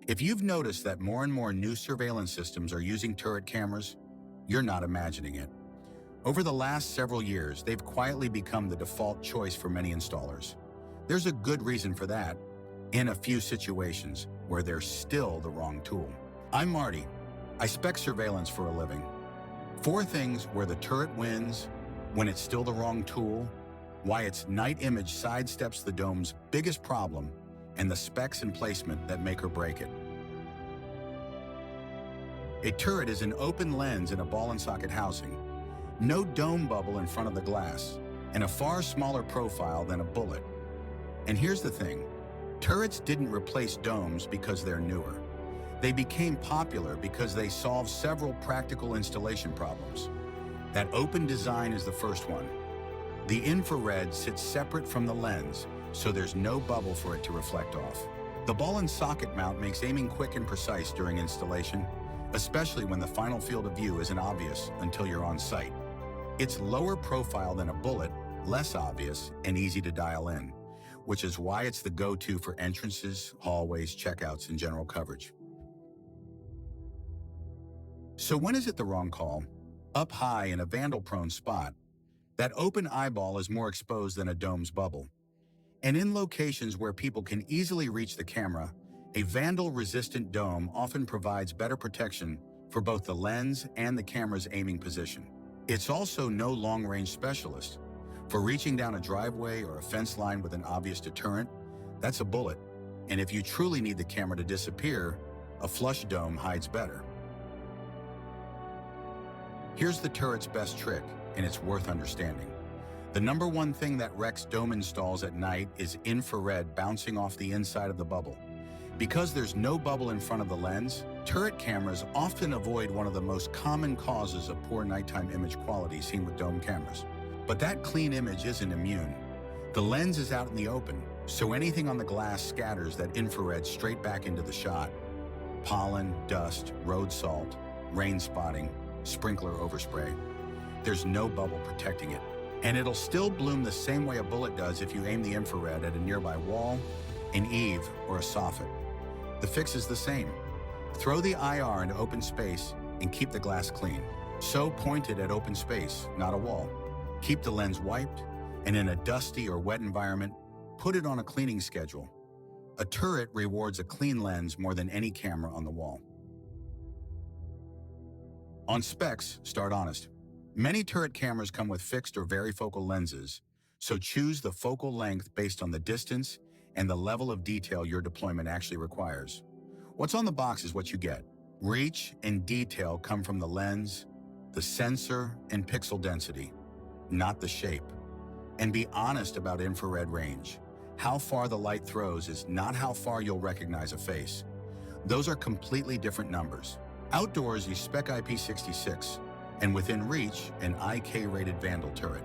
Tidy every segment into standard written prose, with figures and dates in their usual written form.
If you've noticed that more and more new surveillance systems are using turret cameras, you're not imagining it. Over the last several years, they've quietly become the default choice for many installers. There's a good reason for that, in a few situations where they're still the wrong tool. I'm Marty. I spec surveillance for a living. 4 things where the turret wins, when it's still the wrong tool, why its night image sidesteps the dome's biggest problem, and the specs and placement that make or break it. A turret is an open lens in a ball and socket housing, no dome bubble in front of the glass, and a far smaller profile than a bullet. And here's the thing, turrets didn't replace domes because they're newer. They became popular because they solve several practical installation problems. That open design is the first one. The infrared sits separate from the lens, so there's no bubble for it to reflect off. The ball and socket mount makes aiming quick and precise during installation, especially when the final field of view isn't obvious until you're on site. It's lower profile than a bullet, less obvious, and easy to dial in, which is why it's the go-to for entrances, hallways, checkouts, and general coverage. So when is it the wrong call? Up high in a vandal-prone spot, that open eyeball is more exposed than a dome's bubble. And in locations where people can easily reach the camera, a vandal-resistant dome often provides better protection for both the lens and the camera's aiming position. It's also no long-range specialist. For reaching down a driveway or a fence line with an obvious deterrent, that's a bullet. And if you truly need the camera to disappear, a flush dome hides better. Here's the turret's best trick, and it's worth understanding. The number one thing that wrecks dome installs at night is infrared bouncing off the inside of the bubble. Because there's no bubble in front of the lens, turret cameras often avoid one of the most common causes of poor nighttime image quality seen with dome cameras. But that clean image isn't immune. The lens is out in the open, so anything on the glass scatters that infrared straight back into the shot. Pollen, dust, road salt, rain spotting, sprinkler overspray. There's no bubble protecting it. And it'll still bloom the same way a bullet does if you aim the infrared at a nearby wall, an eave, or a soffit. The fix is the same. Throw the IR into open space and keep the glass clean. So point it at open space, not a wall. Keep the lens wiped, and in a dusty or wet environment, put it on a cleaning schedule. A turret rewards a clean lens more than any camera on the wall. On specs, start honest. Many turret cameras come with fixed or varifocal lenses, so choose the focal length based on the distance and the level of detail your deployment actually requires. What's on the box is what you get. Reach and detail come from the lens, the sensor, and pixel density, not the shape. And be honest about infrared range. How far the light throws is not how far you'll recognize a face. Those are completely different numbers. Outdoors, you spec IP66, and within reach, an IK-rated vandal turret.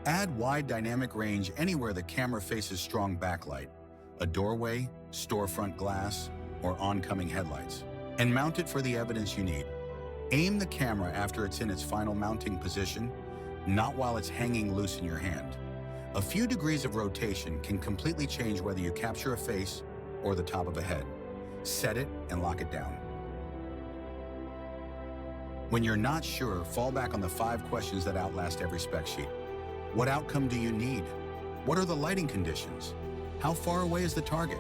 Add wide dynamic range anywhere the camera faces strong backlight, a doorway, storefront glass, or oncoming headlights, and mount it for the evidence you need. Aim the camera after it's in its final mounting position, not while it's hanging loose in your hand. A few degrees of rotation can completely change whether you capture a face or the top of a head. Set it and lock it down. When you're not sure, fall back on the 5 questions that outlast every spec sheet. What outcome do you need? What are the lighting conditions? How far away is the target?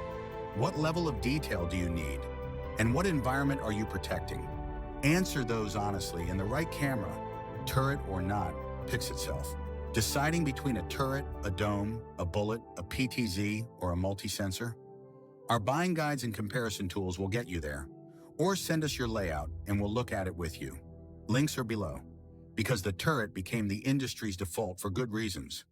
What level of detail do you need? And what environment are you protecting? Answer those honestly, and the right camera, turret or not, picks itself. Deciding between a turret, a dome, a bullet, a PTZ, or a multi-sensor? Our buying guides and comparison tools will get you there. Or send us your layout and we'll look at it with you. Links are below, because the turret became the industry's default for good reasons.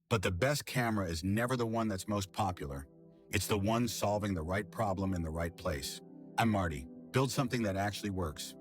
But the best camera is never the one that's most popular. It's the one solving the right problem in the right place. I'm Marty. Build something that actually works.